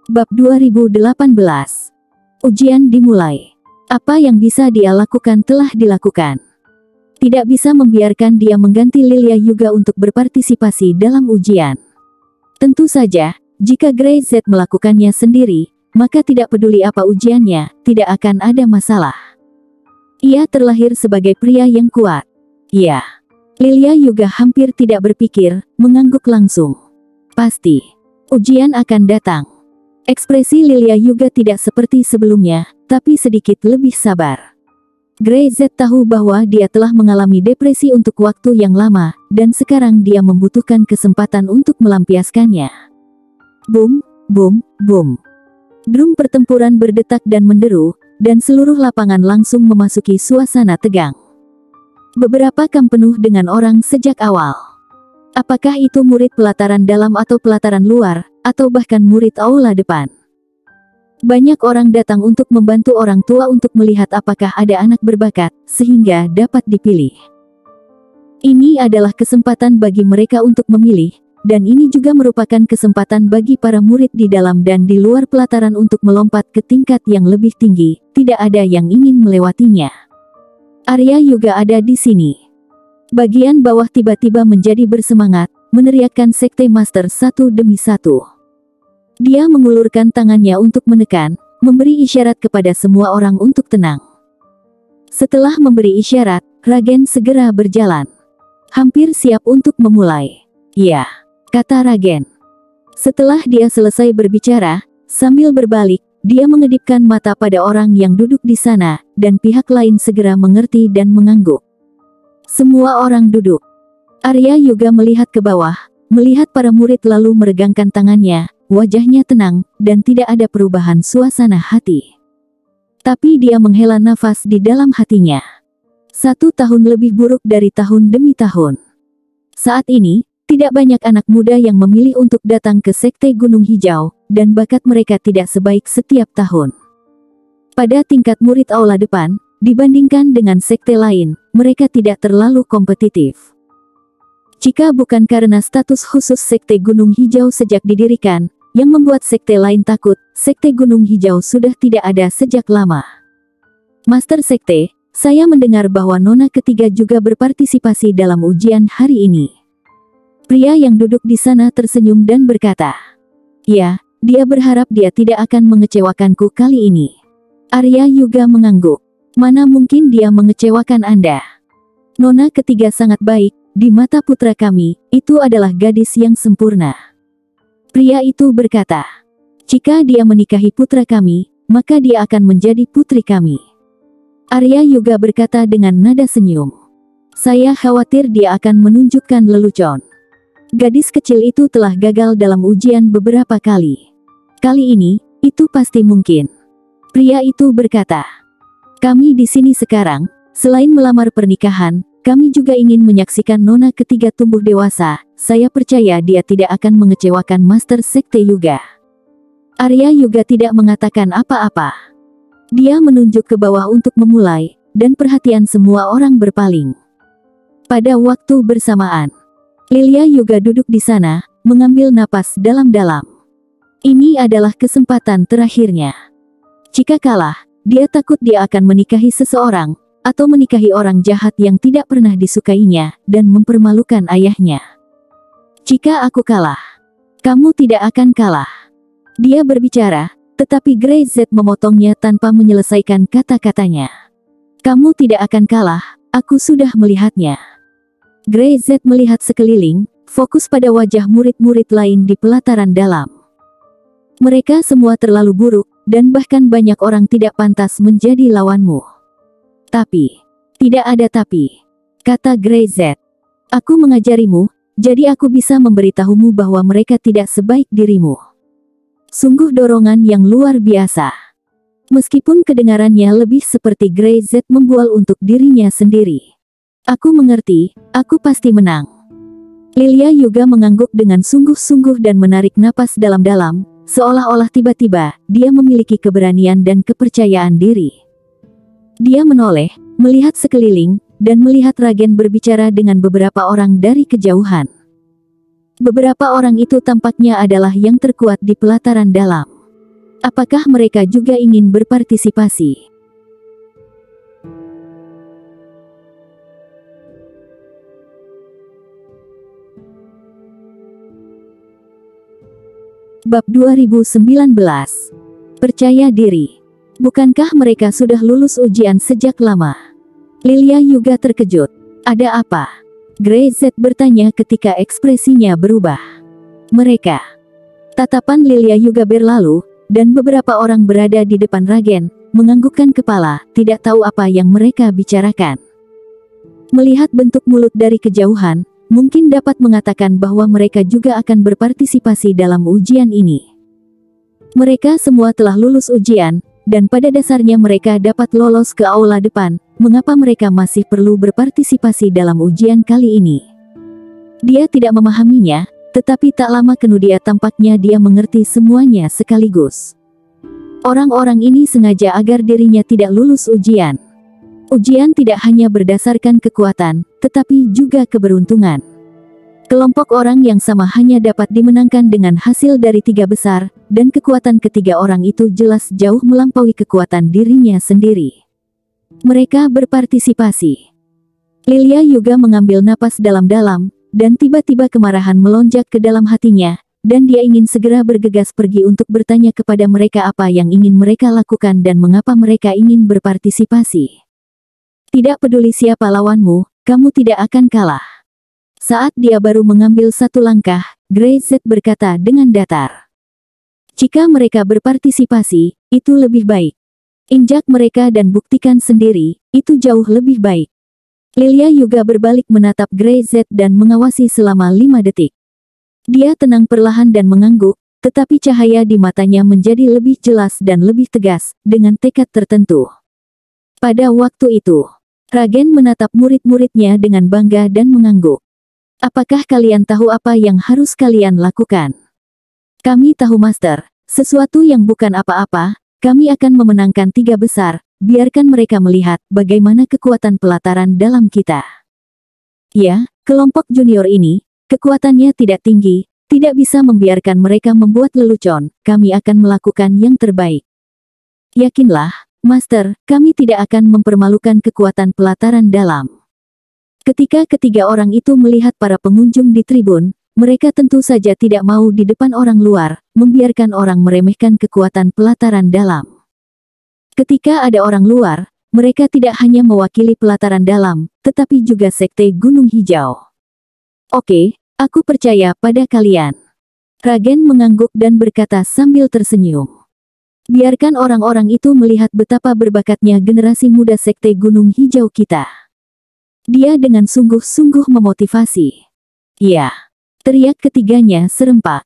Bab 2018. Ujian dimulai. Apa yang bisa dia lakukan telah dilakukan. Tidak bisa membiarkan dia mengganti Lilia Yuga untuk berpartisipasi dalam ujian. Tentu saja, jika Grey Z melakukannya sendiri, maka tidak peduli apa ujiannya, tidak akan ada masalah. Ia terlahir sebagai pria yang kuat. Ya. Lilia Yuga hampir tidak berpikir, mengangguk langsung. Pasti. Ujian akan datang. Ekspresi Lilia Yuga tidak seperti sebelumnya, tapi sedikit lebih sabar. Grey Z tahu bahwa dia telah mengalami depresi untuk waktu yang lama, dan sekarang dia membutuhkan kesempatan untuk melampiaskannya. Boom, boom, boom. Drum pertempuran berdetak dan menderu, dan seluruh lapangan langsung memasuki suasana tegang. Beberapa kam penuh dengan orang sejak awal. Apakah itu murid pelataran dalam atau pelataran luar, atau bahkan murid aula depan? Banyak orang datang untuk membantu orang tua untuk melihat apakah ada anak berbakat, sehingga dapat dipilih. Ini adalah kesempatan bagi mereka untuk memilih, dan ini juga merupakan kesempatan bagi para murid di dalam dan di luar pelataran untuk melompat ke tingkat yang lebih tinggi. Tidak ada yang ingin melewatinya. Arya juga ada di sini. Bagian bawah tiba-tiba menjadi bersemangat, meneriakkan sekte master satu demi satu. Dia mengulurkan tangannya untuk menekan, memberi isyarat kepada semua orang untuk tenang. Setelah memberi isyarat, Ragen segera berjalan. Hampir siap untuk memulai. Ya, kata Ragen. Setelah dia selesai berbicara, sambil berbalik, dia mengedipkan mata pada orang yang duduk di sana, dan pihak lain segera mengerti dan mengangguk. Semua orang duduk. Arya juga melihat ke bawah, melihat para murid lalu meregangkan tangannya, wajahnya tenang, dan tidak ada perubahan suasana hati. Tapi dia menghela nafas di dalam hatinya. 1 tahun lebih buruk dari tahun demi tahun. Saat ini, tidak banyak anak muda yang memilih untuk datang ke Sekte Gunung Hijau, dan bakat mereka tidak sebaik setiap tahun. Pada tingkat murid aula depan, dibandingkan dengan sekte lain, mereka tidak terlalu kompetitif. Jika bukan karena status khusus Sekte Gunung Hijau sejak didirikan, yang membuat sekte lain takut, Sekte Gunung Hijau sudah tidak ada sejak lama. Master Sekte, saya mendengar bahwa Nona ketiga juga berpartisipasi dalam ujian hari ini. Pria yang duduk di sana tersenyum dan berkata, "Ya, dia berharap dia tidak akan mengecewakanku kali ini." Arya juga mengangguk. Mana mungkin dia mengecewakan Anda? Nona ketiga sangat baik, di mata putra kami, itu adalah gadis yang sempurna. Pria itu berkata, "Jika dia menikahi putra kami, maka dia akan menjadi putri kami." Arya juga berkata dengan nada senyum, "Saya khawatir dia akan menunjukkan lelucon." Gadis kecil itu telah gagal dalam ujian beberapa kali. Kali ini, itu pasti mungkin. Pria itu berkata, "Kami di sini sekarang, selain melamar pernikahan, kami juga ingin menyaksikan Nona ketiga tumbuh dewasa. Saya percaya dia tidak akan mengecewakan Master Sekte Yuga." Arya juga tidak mengatakan apa-apa. Dia menunjuk ke bawah untuk memulai, dan perhatian semua orang berpaling. Pada waktu bersamaan, Lilia juga duduk di sana, mengambil napas dalam-dalam. Ini adalah kesempatan terakhirnya. Jika kalah, dia takut dia akan menikahi seseorang, atau menikahi orang jahat yang tidak pernah disukainya, dan mempermalukan ayahnya. "Jika aku kalah, kamu tidak akan kalah." Dia berbicara, tetapi Grey Z memotongnya tanpa menyelesaikan kata-katanya. "Kamu tidak akan kalah, aku sudah melihatnya." Grey Z melihat sekeliling, fokus pada wajah murid-murid lain di pelataran dalam. Mereka semua terlalu buruk, dan bahkan banyak orang tidak pantas menjadi lawanmu. "Tapi, tidak ada tapi," kata Grey Z. "Aku mengajarimu, jadi aku bisa memberitahumu bahwa mereka tidak sebaik dirimu." Sungguh dorongan yang luar biasa. Meskipun kedengarannya lebih seperti Grey Z membual untuk dirinya sendiri. "Aku mengerti, aku pasti menang." Lilia juga mengangguk dengan sungguh-sungguh dan menarik napas dalam-dalam, seolah-olah tiba-tiba, dia memiliki keberanian dan kepercayaan diri. Dia menoleh, melihat sekeliling, dan melihat Ragen berbicara dengan beberapa orang dari kejauhan. Beberapa orang itu tampaknya adalah yang terkuat di pelataran dalam. Apakah mereka juga ingin berpartisipasi? Bab 2019. Percaya diri. Bukankah mereka sudah lulus ujian sejak lama? Lilia juga terkejut. Ada apa? Grey Z bertanya ketika ekspresinya berubah. Mereka. Tatapan Lilia juga berlalu, dan beberapa orang berada di depan Ragen, menganggukkan kepala, tidak tahu apa yang mereka bicarakan. Melihat bentuk mulut dari kejauhan, mungkin dapat mengatakan bahwa mereka juga akan berpartisipasi dalam ujian ini. Mereka semua telah lulus ujian, dan pada dasarnya mereka dapat lolos ke aula depan. Mengapa mereka masih perlu berpartisipasi dalam ujian kali ini? Dia tidak memahaminya, tetapi tak lama kemudian tampaknya dia mengerti semuanya sekaligus. Orang-orang ini sengaja agar dirinya tidak lulus ujian. Ujian tidak hanya berdasarkan kekuatan, tetapi juga keberuntungan. Kelompok orang yang sama hanya dapat dimenangkan dengan hasil dari 3 besar, dan kekuatan ketiga orang itu jelas jauh melampaui kekuatan dirinya sendiri. Mereka berpartisipasi. Lilia juga mengambil napas dalam-dalam, dan tiba-tiba kemarahan melonjak ke dalam hatinya, dan dia ingin segera bergegas pergi untuk bertanya kepada mereka apa yang ingin mereka lakukan dan mengapa mereka ingin berpartisipasi. Tidak peduli siapa lawanmu, kamu tidak akan kalah. Saat dia baru mengambil satu langkah, Grey Z berkata dengan datar. Jika mereka berpartisipasi, itu lebih baik. Injak mereka dan buktikan sendiri, itu jauh lebih baik. Lilia juga berbalik menatap Grey Z dan mengawasi selama 5 detik. Dia tenang perlahan dan mengangguk, tetapi cahaya di matanya menjadi lebih jelas dan lebih tegas, dengan tekad tertentu. Pada waktu itu, Ragen menatap murid-muridnya dengan bangga dan mengangguk. Apakah kalian tahu apa yang harus kalian lakukan? Kami tahu Master, sesuatu yang bukan apa-apa, kami akan memenangkan 3 besar, biarkan mereka melihat bagaimana kekuatan pelataran dalam kita. Ya, kelompok junior ini, kekuatannya tidak tinggi, tidak bisa membiarkan mereka membuat lelucon, kami akan melakukan yang terbaik. Yakinlah, Master, kami tidak akan mempermalukan kekuatan pelataran dalam. Ketika ketiga orang itu melihat para pengunjung di tribun, mereka tentu saja tidak mau di depan orang luar, membiarkan orang meremehkan kekuatan pelataran dalam. Ketika ada orang luar, mereka tidak hanya mewakili pelataran dalam, tetapi juga sekte Gunung Hijau. Oke, aku percaya pada kalian. Ragen mengangguk dan berkata sambil tersenyum. Biarkan orang-orang itu melihat betapa berbakatnya generasi muda sekte Gunung Hijau kita. Dia dengan sungguh-sungguh memotivasi. Ya, teriak ketiganya serempak.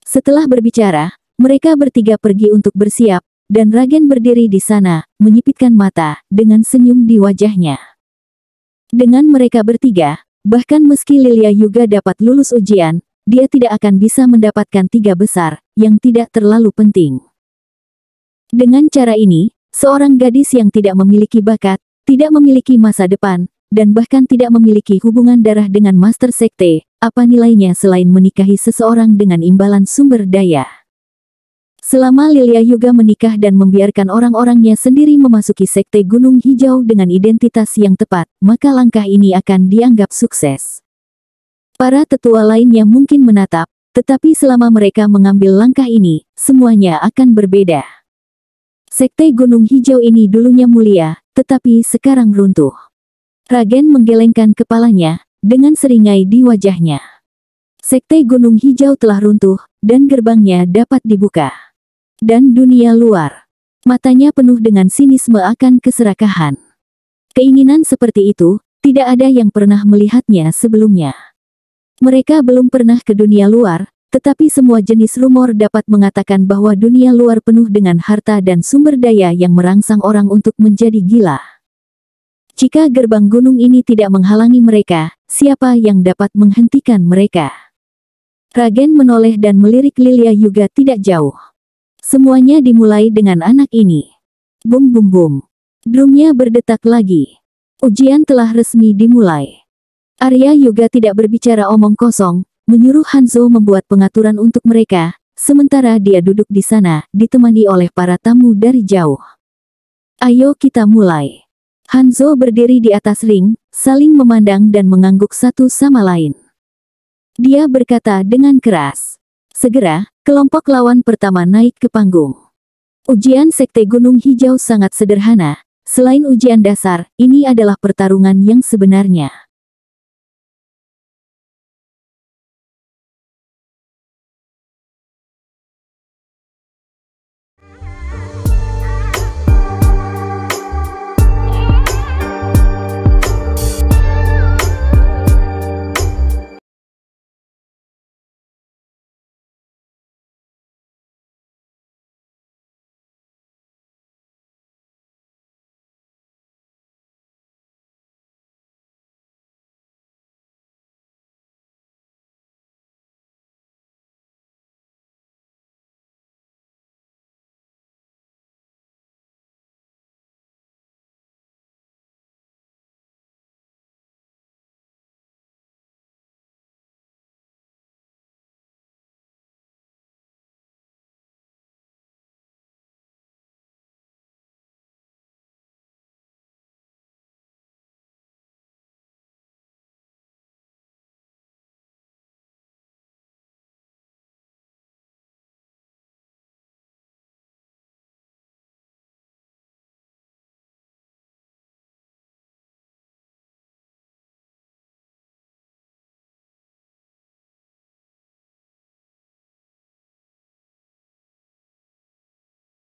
Setelah berbicara, mereka bertiga pergi untuk bersiap, dan Ragen berdiri di sana, menyipitkan mata, dengan senyum di wajahnya. Dengan mereka bertiga, bahkan meski Lilia juga dapat lulus ujian, dia tidak akan bisa mendapatkan 3 besar, yang tidak terlalu penting. Dengan cara ini, seorang gadis yang tidak memiliki bakat, tidak memiliki masa depan, dan bahkan tidak memiliki hubungan darah dengan Master Sekte, apa nilainya selain menikahi seseorang dengan imbalan sumber daya? Selama Lilia juga menikah dan membiarkan orang-orangnya sendiri memasuki Sekte Gunung Hijau dengan identitas yang tepat, maka langkah ini akan dianggap sukses. Para tetua lainnya mungkin menatap, tetapi selama mereka mengambil langkah ini, semuanya akan berbeda. Sekte Gunung Hijau ini dulunya mulia, tetapi sekarang runtuh. Ragen menggelengkan kepalanya, dengan seringai di wajahnya. Sekte Gunung Hijau telah runtuh, dan gerbangnya dapat dibuka. Dan dunia luar. Matanya penuh dengan sinisme akan keserakahan. Keinginan seperti itu, tidak ada yang pernah melihatnya sebelumnya. Mereka belum pernah ke dunia luar, tetapi semua jenis rumor dapat mengatakan bahwa dunia luar penuh dengan harta dan sumber daya yang merangsang orang untuk menjadi gila. Jika gerbang gunung ini tidak menghalangi mereka, siapa yang dapat menghentikan mereka? Ragen menoleh dan melirik Lilia juga tidak jauh. Semuanya dimulai dengan anak ini. Bum bum bum. Drumnya berdetak lagi. Ujian telah resmi dimulai. Arya juga tidak berbicara omong kosong, menyuruh Hanzo membuat pengaturan untuk mereka, sementara dia duduk di sana, ditemani oleh para tamu dari jauh. Ayo kita mulai. Hanzo berdiri di atas ring, saling memandang dan mengangguk satu sama lain. Dia berkata dengan keras. Segera, kelompok lawan pertama naik ke panggung. Ujian Sekte Gunung Hijau sangat sederhana. Selain ujian dasar, ini adalah pertarungan yang sebenarnya.